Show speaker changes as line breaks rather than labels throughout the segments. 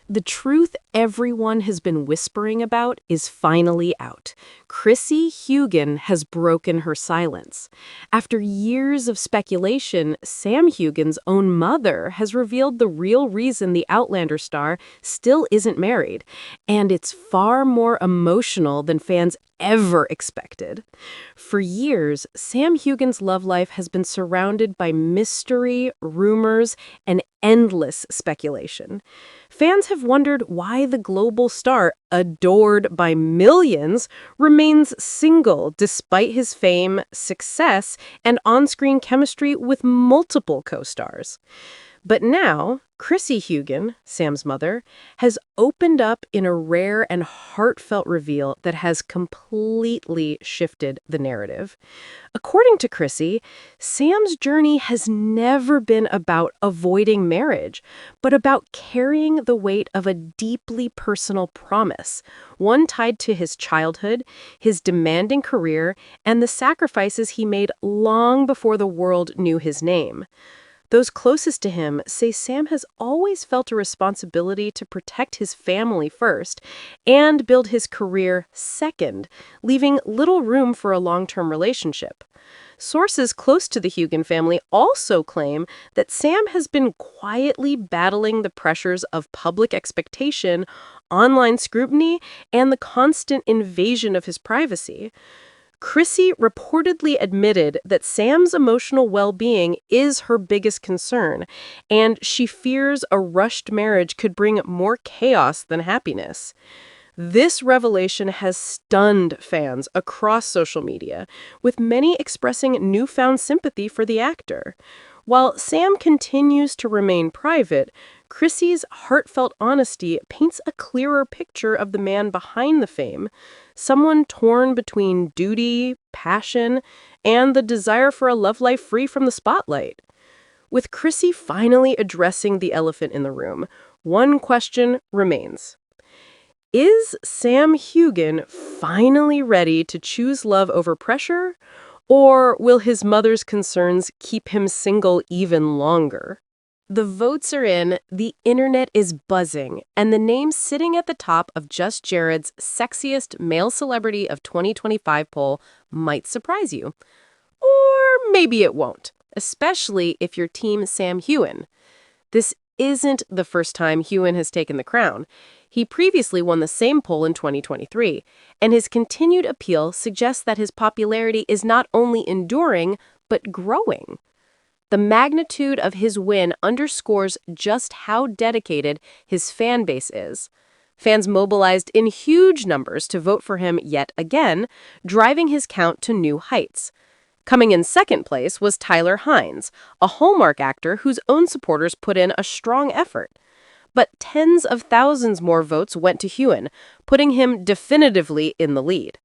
The truth everyone has been whispering about is finally out. Chrissie Heughan has broken her silence. After years of speculation, Sam Heughan's own mother has revealed the real reason the Outlander star still isn't married. And it's far more emotional than fans ever expected. For years, Sam Heughan's love life has been surrounded by mystery, rumors, and endless speculation. Fans have wondered why the global star, adored by millions, remains single despite his fame, success, and on-screen chemistry with multiple co-stars. But now, Chrissie Heughan, Sam's mother, has opened up in a rare and heartfelt reveal that has completely shifted the narrative. According to Chrissie, Sam's journey has never been about avoiding marriage, but about carrying the weight of a deeply personal promise, one tied to his childhood, his demanding career, and the sacrifices he made long before the world knew his name. Those closest to him say Sam has always felt a responsibility to protect his family first and build his career second, leaving little room for a long-term relationship. Sources close to the Heughan family also claim that Sam has been quietly battling the pressures of public expectation, online scrutiny, and the constant invasion of his privacy. Chrissie reportedly admitted that Sam's emotional well-being is her biggest concern, and she fears a rushed marriage could bring more chaos than happiness. This revelation has stunned fans across social media, with many expressing newfound sympathy for the actor. While Sam continues to remain private, Chrissie's heartfelt honesty paints a clearer picture of the man behind the fame, someone torn between duty, passion, and the desire for a love life free from the spotlight. With Chrissie finally addressing the elephant in the room, one question remains. Is Sam Heughan finally ready to choose love over pressure? Or will his mother's concerns keep him single even longer? The votes are in, the internet is buzzing, and the name sitting at the top of Just Jared's Sexiest Male Celebrity of 2025 poll might surprise you. Or maybe it won't, especially if you're Team Sam Heughan. This isn't the first time Heughan has taken the crown. He previously won the same poll in 2023, and his continued appeal suggests that his popularity is not only enduring, but growing. The magnitude of his win underscores just how dedicated his fan base is. Fans mobilized in huge numbers to vote for him yet again, driving his count to new heights. Coming in second place was Tyler Hynes, a Hallmark actor whose own supporters put in a strong effort. But tens of thousands more votes went to Heughan, putting him definitively in the lead.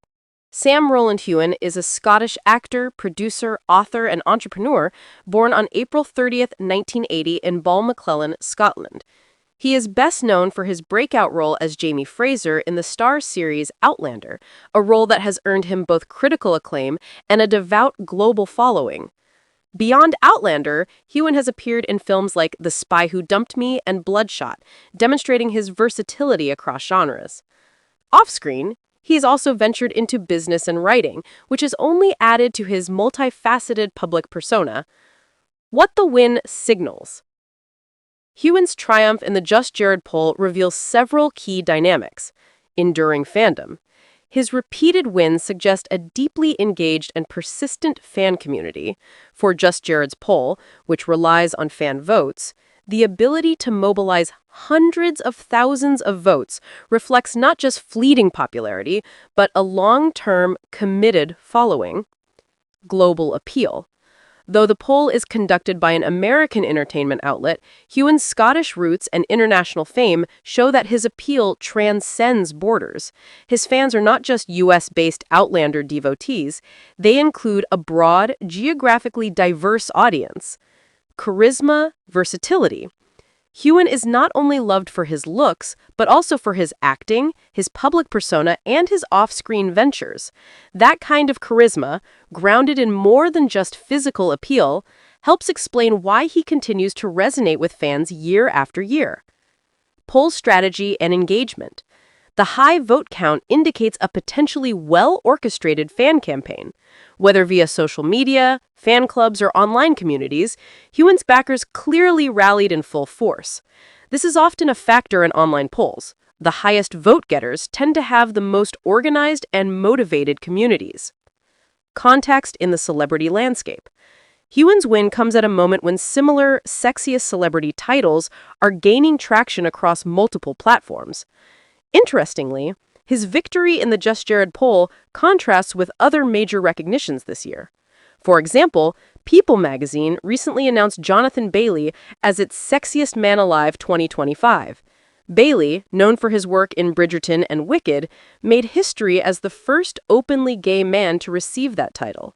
Sam Roland Heughan is a Scottish actor, producer, author, and entrepreneur born on April 30th, 1980 in Balmaclellan, Scotland. He is best known for his breakout role as Jamie Fraser in the Star series Outlander, a role that has earned him both critical acclaim and a devout global following. Beyond Outlander, Heughan has appeared in films like The Spy Who Dumped Me and Bloodshot, demonstrating his versatility across genres. Off-screen, he's also ventured into business and writing, which has only added to his multifaceted public persona. What the win signals. Heughan's triumph in the Just Jared poll reveals several key dynamics. Enduring fandom. His repeated wins suggest a deeply engaged and persistent fan community. For Just Jared's poll, which relies on fan votes, the ability to mobilize hundreds of thousands of votes reflects not just fleeting popularity, but a long-term, committed following. Global appeal. Though the poll is conducted by an American entertainment outlet, Heughan's Scottish roots and international fame show that his appeal transcends borders. His fans are not just US-based Outlander devotees, they include a broad, geographically diverse audience. Charisma, versatility. Heughan is not only loved for his looks, but also for his acting, his public persona, and his off-screen ventures. That kind of charisma, grounded in more than just physical appeal, helps explain why he continues to resonate with fans year after year. poll strategy and engagement. The high vote count indicates a potentially well-orchestrated fan campaign. Whether via social media, fan clubs, or online communities, Heughan's backers clearly rallied in full force. This is often a factor in online polls. The highest vote-getters tend to have the most organized and motivated communities. Context in the celebrity landscape. Heughan's win comes at a moment when similar sexiest celebrity titles are gaining traction across multiple platforms. Interestingly, his victory in the Just Jared poll contrasts with other major recognitions this year. For example, People magazine recently announced Jonathan Bailey as its Sexiest Man Alive 2025. Bailey, known for his work in Bridgerton and Wicked, made history as the first openly gay man to receive that title.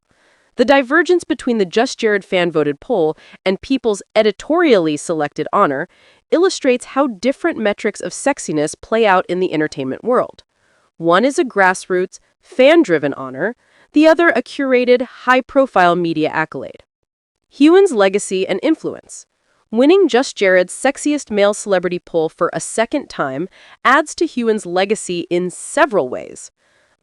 The divergence between the Just Jared fan-voted poll and People's editorially selected honor illustrates how different metrics of sexiness play out in the entertainment world. One is a grassroots, fan-driven honor, the other a curated, high-profile media accolade. Heughan's legacy and influence. Winning Just Jared's Sexiest Male Celebrity poll for a second time adds to Heughan's legacy in several ways.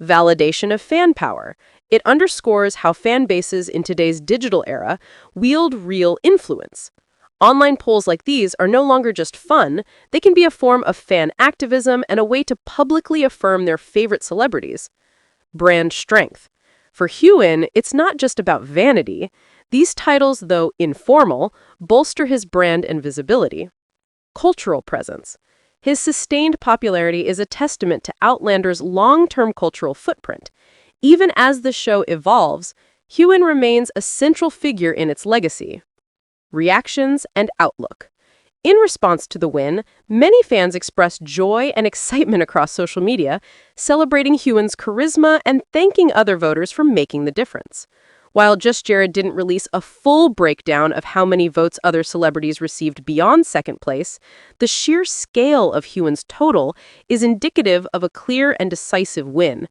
Validation of fan power. It underscores how fan bases in today's digital era wield real influence. Online polls like these are no longer just fun, they can be a form of fan activism and a way to publicly affirm their favorite celebrities. Brand strength. For Heughan, it's not just about vanity. These titles, though informal, bolster his brand and visibility. Cultural presence. His sustained popularity is a testament to Outlander's long-term cultural footprint. Even as the show evolves, Heughan remains a central figure in its legacy. Reactions and outlook. In response to the win, many fans expressed joy and excitement across social media, celebrating Heughan's charisma and thanking other voters for making the difference. While Just Jared didn't release a full breakdown of how many votes other celebrities received beyond second place, the sheer scale of Heughan's total is indicative of a clear and decisive win.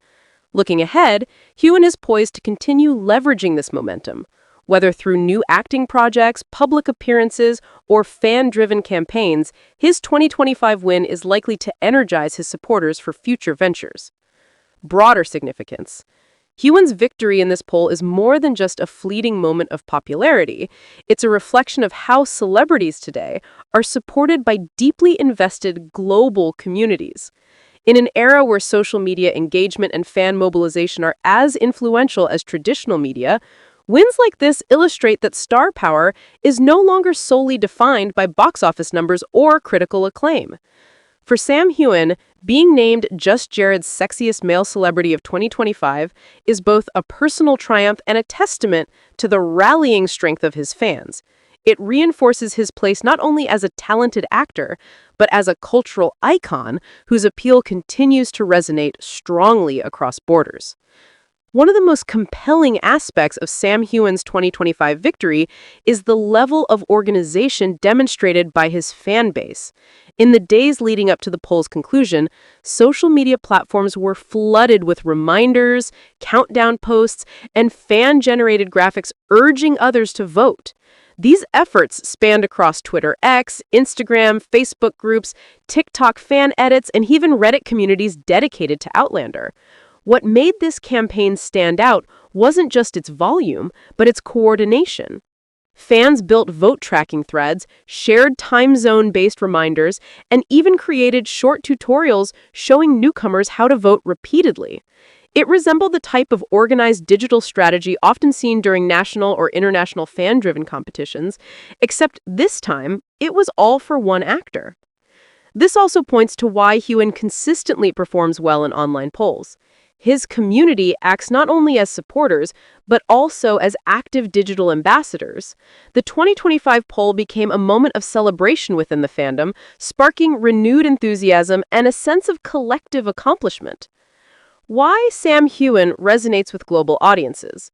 Looking ahead, Heughan is poised to continue leveraging this momentum. Whether through new acting projects, public appearances, or fan-driven campaigns, his 2025 win is likely to energize his supporters for future ventures. Broader significance. Heughan's victory in this poll is more than just a fleeting moment of popularity. It's a reflection of how celebrities today are supported by deeply invested global communities. In an era where social media engagement and fan mobilization are as influential as traditional media, wins like this illustrate that star power is no longer solely defined by box office numbers or critical acclaim. For Sam Heughan, being named Just Jared's Sexiest Male Celebrity of 2025 is both a personal triumph and a testament to the rallying strength of his fans. It reinforces his place not only as a talented actor, but as a cultural icon whose appeal continues to resonate strongly across borders. One of the most compelling aspects of Sam Heughan's 2025 victory is the level of organization demonstrated by his fan base. In the days leading up to the poll's conclusion, social media platforms were flooded with reminders, countdown posts, and fan-generated graphics urging others to vote. These efforts spanned across Twitter X, Instagram, Facebook groups, TikTok fan edits, and even Reddit communities dedicated to Outlander. What made this campaign stand out wasn't just its volume, but its coordination. Fans built vote tracking threads, shared time zone-based reminders, and even created short tutorials showing newcomers how to vote repeatedly. It resembled the type of organized digital strategy often seen during national or international fan-driven competitions, except this time, it was all for one actor. This also points to why Heughan consistently performs well in online polls. His community acts not only as supporters, but also as active digital ambassadors. The 2025 poll became a moment of celebration within the fandom, sparking renewed enthusiasm and a sense of collective accomplishment. Why Sam Heughan resonates with global audiences.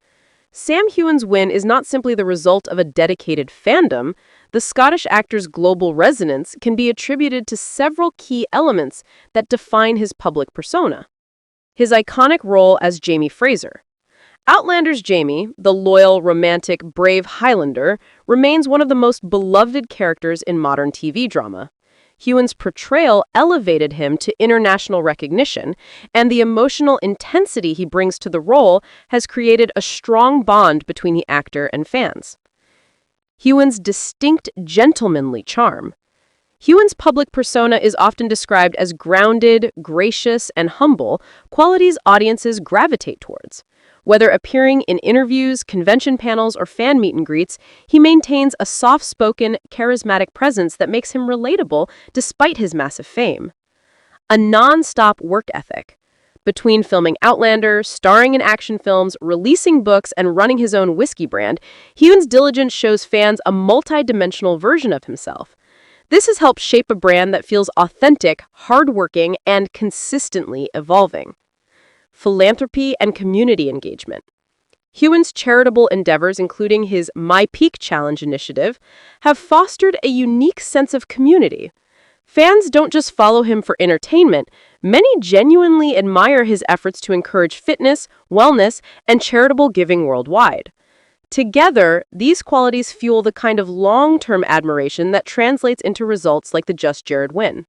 Sam Heughan's win is not simply the result of a dedicated fandom. The Scottish actor's global resonance can be attributed to several key elements that define his public persona. His iconic role as Jamie Fraser. Outlander's Jamie, the loyal, romantic, brave Highlander, remains one of the most beloved characters in modern TV drama. Heughan's portrayal elevated him to international recognition, and the emotional intensity he brings to the role has created a strong bond between the actor and fans. Heughan's distinct gentlemanly charm. Heughan's public persona is often described as grounded, gracious, and humble, qualities audiences gravitate towards. Whether appearing in interviews, convention panels, or fan meet and greets, he maintains a soft-spoken, charismatic presence that makes him relatable despite his massive fame. A non-stop work ethic. Between filming Outlander, starring in action films, releasing books, and running his own whiskey brand, Heughan's diligence shows fans a multi-dimensional version of himself. This has helped shape a brand that feels authentic, hardworking, and consistently evolving. Philanthropy and community engagement. Heughan's charitable endeavors, including his My Peak Challenge initiative, have fostered a unique sense of community. Fans don't just follow him for entertainment, many genuinely admire his efforts to encourage fitness, wellness, and charitable giving worldwide. Together, these qualities fuel the kind of long-term admiration that translates into results like the Just Jared win.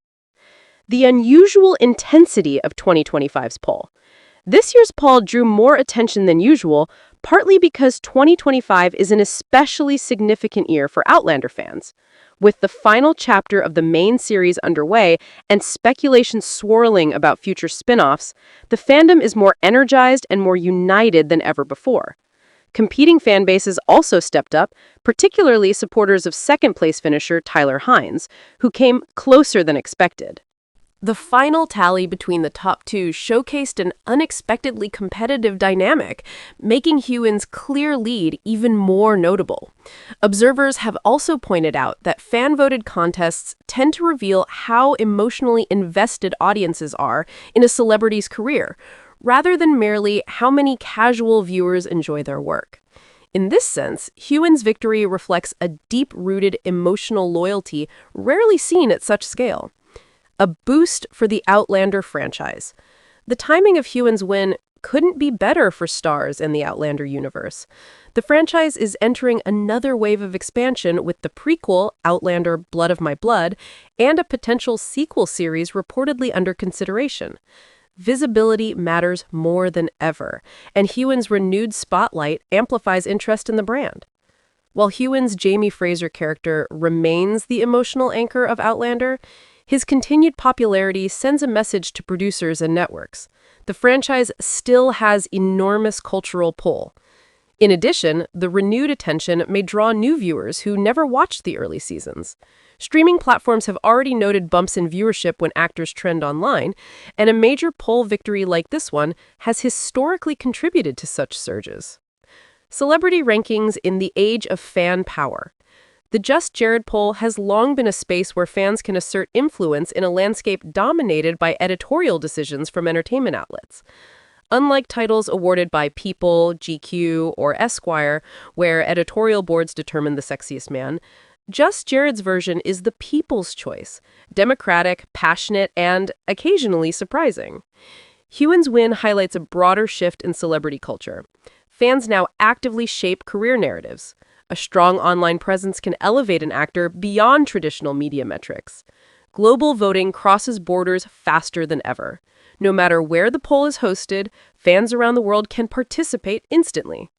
The unusual intensity of 2025's poll. This year's poll drew more attention than usual, partly because 2025 is an especially significant year for Outlander fans. With the final chapter of the main series underway and speculation swirling about future spin-offs, the fandom is more energized and more united than ever before. Competing fan bases also stepped up, particularly supporters of second-place finisher Tyler Hines, who came closer than expected. The final tally between the top two showcased an unexpectedly competitive dynamic, making Heughan's clear lead even more notable. Observers have also pointed out that fan-voted contests tend to reveal how emotionally invested audiences are in a celebrity's career, rather than merely how many casual viewers enjoy their work. In this sense, Heughan's victory reflects a deep-rooted emotional loyalty rarely seen at such scale. A boost for the Outlander franchise. The timing of Heughan's win couldn't be better for stars in the Outlander universe. The franchise is entering another wave of expansion with the prequel, Outlander Blood of My Blood, and a potential sequel series reportedly under consideration. Visibility matters more than ever, and Heughan's renewed spotlight amplifies interest in the brand. While Heughan's Jamie Fraser character remains the emotional anchor of Outlander, his continued popularity sends a message to producers and networks. The franchise still has enormous cultural pull. In addition, the renewed attention may draw new viewers who never watched the early seasons. Streaming platforms have already noted bumps in viewership when actors trend online, and a major poll victory like this one has historically contributed to such surges. Celebrity rankings in the age of fan power. The Just Jared poll has long been a space where fans can assert influence in a landscape dominated by editorial decisions from entertainment outlets. Unlike titles awarded by People, GQ, or Esquire, where editorial boards determine the sexiest man, Just Jared's version is the people's choice, democratic, passionate, and occasionally surprising. Heughan's win highlights a broader shift in celebrity culture. Fans now actively shape career narratives. A strong online presence can elevate an actor beyond traditional media metrics. Global voting crosses borders faster than ever. No matter where the poll is hosted, fans around the world can participate instantly.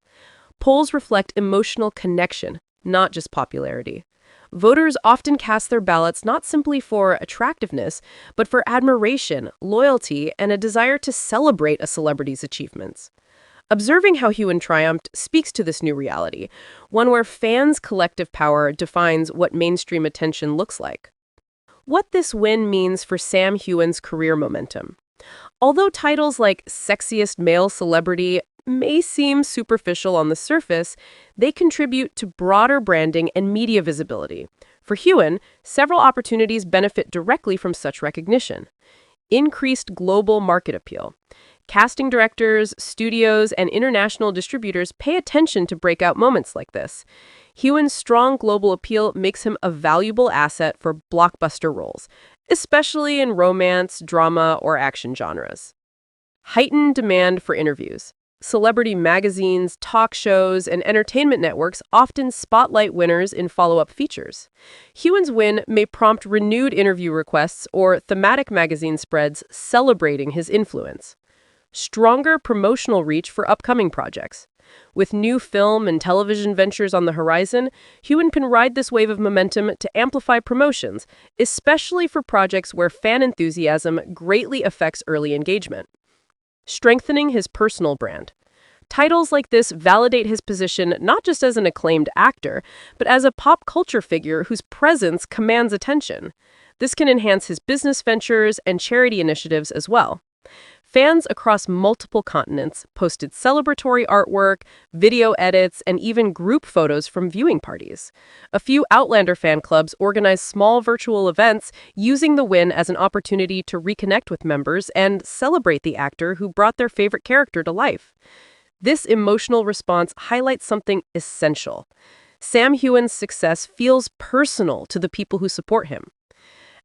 Polls reflect emotional connection, not just popularity. Voters often cast their ballots not simply for attractiveness, but for admiration, loyalty, and a desire to celebrate a celebrity's achievements. Observing how Heughan triumphed speaks to this new reality, one where fans' collective power defines what mainstream attention looks like. What this win means for Sam Heughan's career momentum. Although titles like Sexiest Male Celebrity may seem superficial on the surface, they contribute to broader branding and media visibility. For Heughan, several opportunities benefit directly from such recognition. Increased global market appeal. Casting directors, studios, and international distributors pay attention to breakout moments like this. Heughan's strong global appeal makes him a valuable asset for blockbuster roles, especially in romance, drama, or action genres. Heightened demand for interviews.
Celebrity magazines, talk shows, and entertainment networks often spotlight winners in follow-up features. Heughan's win may prompt renewed interview requests or thematic magazine spreads celebrating his influence. Stronger promotional reach for upcoming projects. With new film and television ventures on the horizon, Heughan can ride this wave of momentum to amplify promotions, especially for projects where fan enthusiasm greatly affects early engagement. Strengthening his personal brand. Titles like this validate his position not just as an acclaimed actor, but as a pop culture figure whose presence commands attention. This can enhance his business ventures and charity initiatives as well. Fans across multiple continents posted celebratory artwork, video edits, and even group photos from viewing parties. A few Outlander fan clubs organized small virtual events using the win as an opportunity to reconnect with members and celebrate the actor who brought their favorite character to life. This emotional response highlights something essential. Sam Heughan's success feels personal to the people who support him.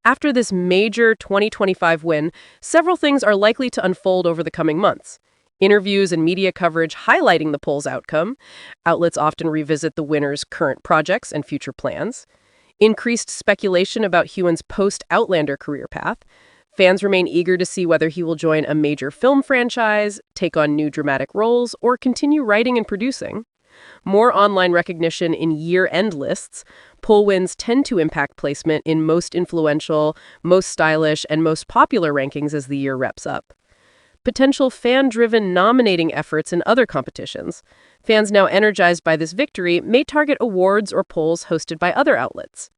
After this major 2025 win, several things are likely to unfold over the coming months. Interviews and media coverage highlighting the poll's outcome. Outlets often revisit the winner's current projects and future plans. Increased speculation about Heughan's post-Outlander career path. Fans remain eager to see whether he will join a major film franchise, take on new dramatic roles, or continue writing and producing. More online recognition in year-end lists. Poll wins tend to impact placement in most influential, most stylish, and most popular rankings as the year wraps up. Potential fan-driven nominating efforts in other competitions. Fans now energized by this victory may target awards or polls hosted by other outlets.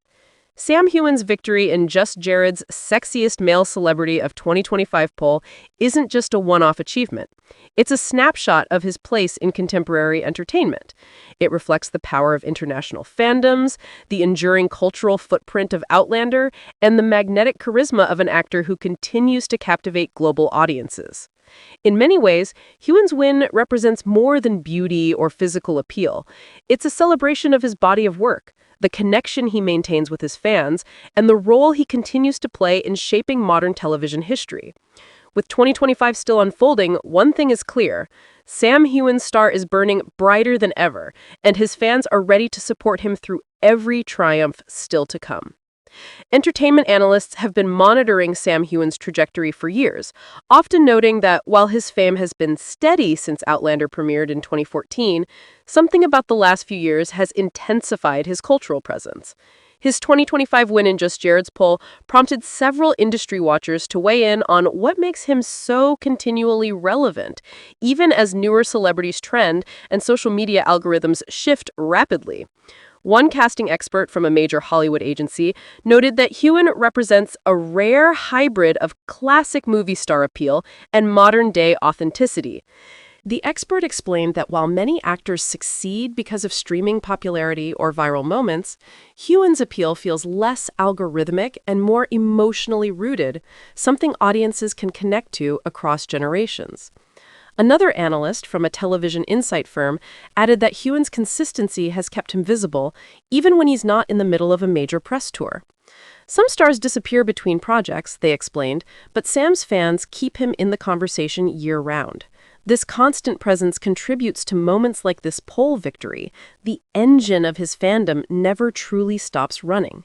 Sam Heughan's victory in Just Jared's Sexiest Male Celebrity of 2025 poll isn't just a one-off achievement. It's a snapshot of his place in contemporary entertainment. It reflects the power of international fandoms, the enduring cultural footprint of Outlander, and the magnetic charisma of an actor who continues to captivate global audiences. In many ways, Heughan's win represents more than beauty or physical appeal. It's a celebration of his body of work, the connection he maintains with his fans, and the role he continues to play in shaping modern television history. With 2025 still unfolding, one thing is clear. Sam Heughan's star is burning brighter than ever, and his fans are ready to support him through every triumph still to come. Entertainment analysts have been monitoring Sam Heughan's trajectory for years, often noting that while his fame has been steady since Outlander premiered in 2014, something about the last few years has intensified his cultural presence. His 2025 win in Just Jared's poll prompted several industry watchers to weigh in on what makes him so continually relevant, even as newer celebrities trend and social media algorithms shift rapidly. One casting expert from a major Hollywood agency noted that Heughan represents a rare hybrid of classic movie star appeal and modern-day authenticity. The expert explained that while many actors succeed because of streaming popularity or viral moments, Heughan's appeal feels less algorithmic and more emotionally rooted, something audiences can connect to across generations. Another analyst from a television insight firm added that Heughan's consistency has kept him visible, even when he's not in the middle of a major press tour. Some stars disappear between projects, they explained, but Sam's fans keep him in the conversation year-round. This constant presence contributes to moments like this poll victory. The engine of his fandom never truly stops running.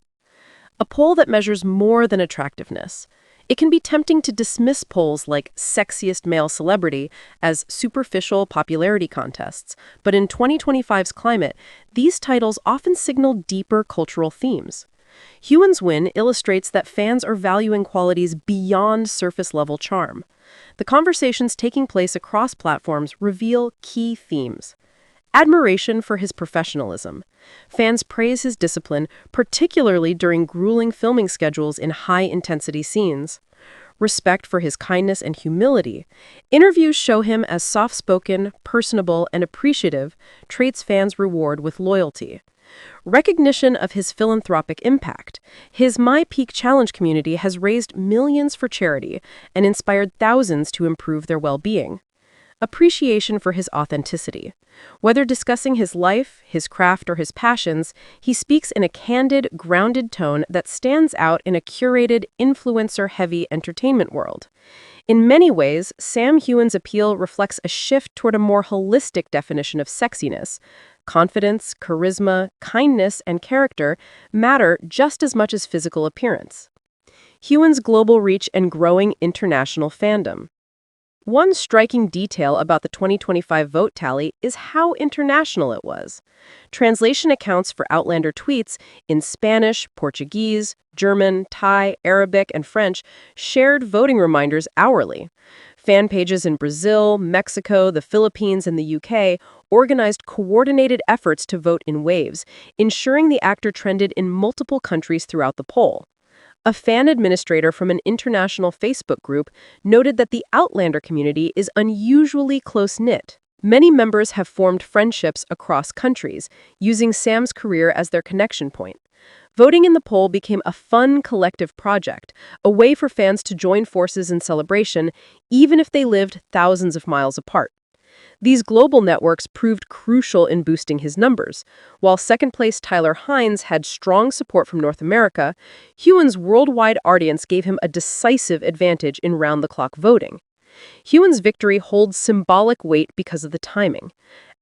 A poll that measures more than attractiveness. It can be tempting to dismiss polls like Sexiest Male Celebrity as superficial popularity contests, but in 2025's climate, these titles often signal deeper cultural themes. Heughan's win illustrates that fans are valuing qualities beyond surface-level charm. The conversations taking place across platforms reveal key themes. Admiration for his professionalism. Fans praise his discipline, particularly during grueling filming schedules in high-intensity scenes. Respect for his kindness and humility. Interviews show him as soft-spoken, personable, and appreciative, traits fans reward with loyalty. Recognition of his philanthropic impact. His My Peak Challenge community has raised millions for charity and inspired thousands to improve their well-being. appreciation for his authenticity. Whether discussing his life, his craft, or his passions, he speaks in a candid, grounded tone that stands out in a curated, influencer-heavy entertainment world. In many ways, Sam Heughan's appeal reflects a shift toward a more holistic definition of sexiness. Confidence, charisma, kindness, and character matter just as much as physical appearance. Heughan's global reach and growing international fandom. One striking detail about the 2025 vote tally is how international it was. Translation accounts for Outlander tweets in Spanish, Portuguese, German, Thai, Arabic, and French shared voting reminders hourly. Fan pages in Brazil, Mexico, the Philippines, and the UK organized coordinated efforts to vote in waves, ensuring the actor trended in multiple countries throughout the poll. A fan administrator from an international Facebook group noted that the Outlander community is unusually close-knit. Many members have formed friendships across countries, using Sam's career as their connection point. Voting in the poll became a fun collective project, a way for fans to join forces in celebration, even if they lived thousands of miles apart. These global networks proved crucial in boosting his numbers. While second-place Tyler Hines had strong support from North America, Heughan's worldwide audience gave him a decisive advantage in round-the-clock voting. Heughan's victory holds symbolic weight because of the timing.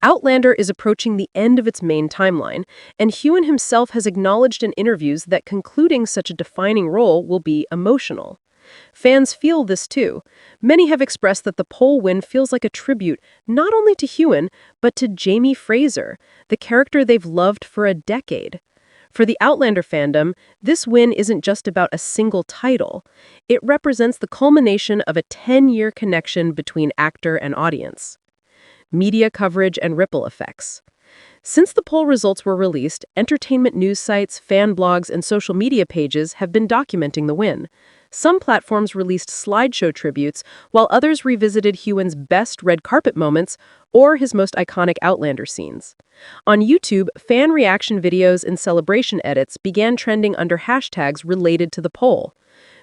Outlander is approaching the end of its main timeline, and Heughan himself has acknowledged in interviews that concluding such a defining role will be emotional. Fans feel this too. Many have expressed that the poll win feels like a tribute not only to Heughan, but to Jamie Fraser, the character they've loved for a decade. For the Outlander fandom, this win isn't just about a single title. It represents the culmination of a 10-year connection between actor and audience. Media coverage and ripple effects. Since the poll results were released, entertainment news sites, fan blogs, and social media pages have been documenting the win. Some platforms released slideshow tributes, while others revisited Heughan's best red carpet moments or his most iconic Outlander scenes. On YouTube, fan reaction videos and celebration edits began trending under hashtags related to the poll.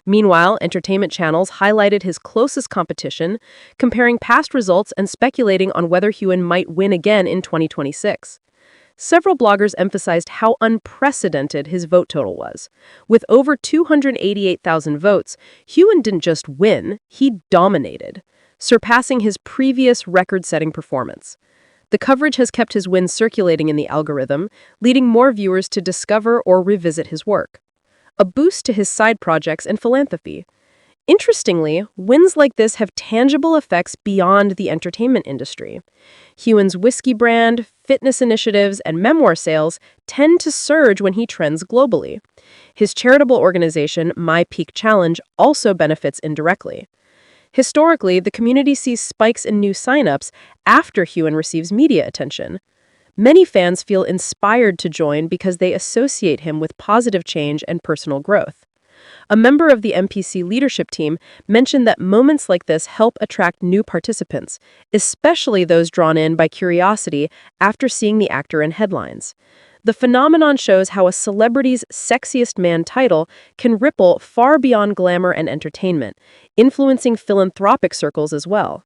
Meanwhile, entertainment channels highlighted his closest competition, comparing past results and speculating on whether Heughan might win again in 2026. Several bloggers emphasized how unprecedented his vote total was. With over 288,000 votes, Heughan didn't just win, he dominated, surpassing his previous record-setting performance. The coverage has kept his win circulating in the algorithm, leading more viewers to discover or revisit his work. A boost to his side projects and philanthropy. Interestingly, wins like this have tangible effects beyond the entertainment industry. Heughan's whiskey brand, fitness initiatives, and memoir sales tend to surge when he trends globally. His charitable organization, My Peak Challenge, also benefits indirectly. Historically, the community sees spikes in new signups after Heughan receives media attention. Many fans feel inspired to join because they associate him with positive change and personal growth. A member of the MPC leadership team mentioned that moments like this help attract new participants, especially those drawn in by curiosity after seeing the actor in headlines. The phenomenon shows how a celebrity's Sexiest Man title can ripple far beyond glamour and entertainment, influencing philanthropic circles as well.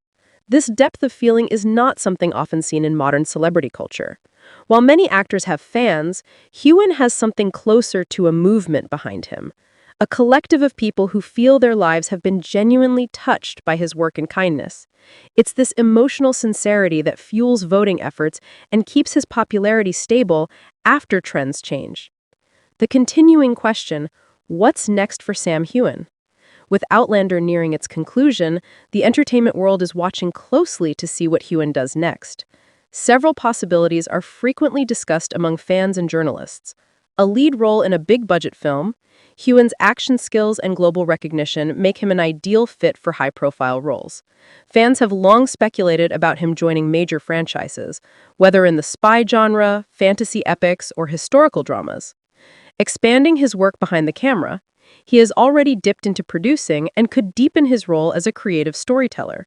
This depth of feeling is not something often seen in modern celebrity culture. While many actors have fans, Heughan has something closer to a movement behind him. A collective of people who feel their lives have been genuinely touched by his work and kindness. It's this emotional sincerity that fuels voting efforts and keeps his popularity stable after trends change. The continuing question, what's next for Sam Heughan? With Outlander nearing its conclusion, the entertainment world is watching closely to see what Heughan does next. Several possibilities are frequently discussed among fans and journalists. A lead role in a big-budget film, Heughan's action skills and global recognition make him an ideal fit for high-profile roles. Fans have long speculated about him joining major franchises, whether in the spy genre, fantasy epics, or historical dramas. Expanding his work behind the camera, he has already dipped into producing and could deepen his role as a creative storyteller.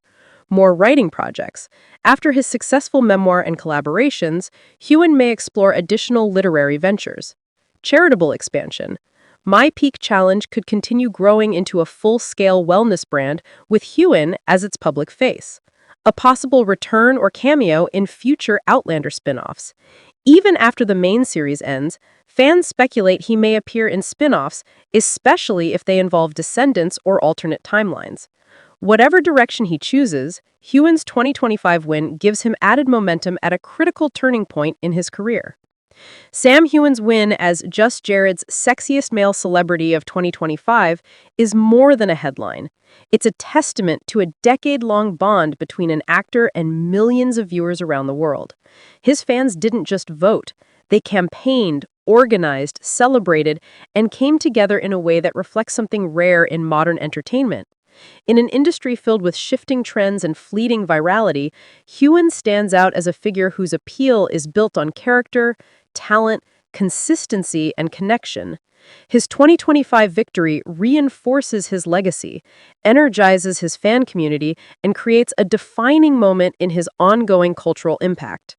More writing projects. After his successful memoir and collaborations, Heughan may explore additional literary ventures. Charitable expansion. My Peak Challenge could continue growing into a full-scale wellness brand with Heughan as its public face. a possible return or cameo in future Outlander spin-offs. Even after the main series ends, fans speculate he may appear in spin-offs, especially if they involve descendants or alternate timelines. Whatever direction he chooses, Heughan's 2025 win gives him added momentum at a critical turning point in his career. Sam Heughan's win as Just Jared's Sexiest Male Celebrity of 2025 is more than a headline. It's a testament to a decade-long bond between an actor and millions of viewers around the world. His fans didn't just vote. They campaigned, organized, celebrated, and came together in a way that reflects something rare in modern entertainment. In an industry filled with shifting trends and fleeting virality, Heughan stands out as a figure whose appeal is built on character, talent, consistency, and connection. His 2025 victory reinforces his legacy, energizes his fan community, and creates a defining moment in his ongoing cultural impact.